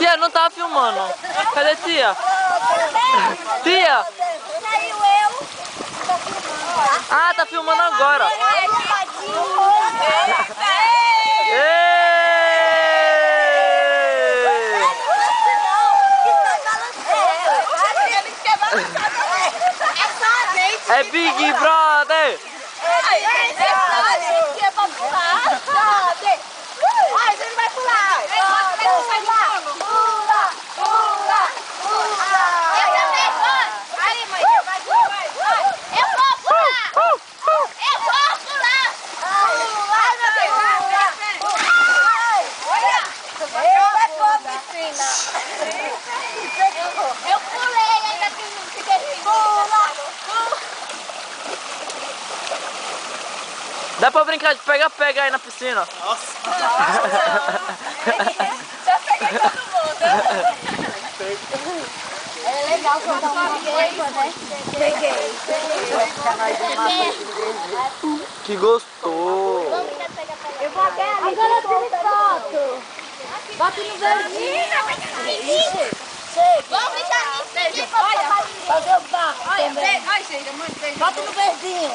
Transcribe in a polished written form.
Tia, não tava filmando. Cadê tia? Tia! Saiu eu. Ah, tá filmando agora. É Big Brother! Ai, ele vai pular! Pula! Pula! Pula! Eu também vou! Aí, mãe, vai! Eu vou pular! Eu vou pular! Ai, meu Deus! Olha! Eu vai pôr piscina! Eu pulei, ainda fiquei pula! Dá pra brincar de pega-pega aí na piscina? Nossa! Já peguei todo mundo! É legal quando uma coisa, né? Peguei. Que gostoso! Eu vou até ali. Agora eu tiro foto. Bota no verdinho. Vamos brincar nisso. Olha, fazer o barco também. Bota no verdinho.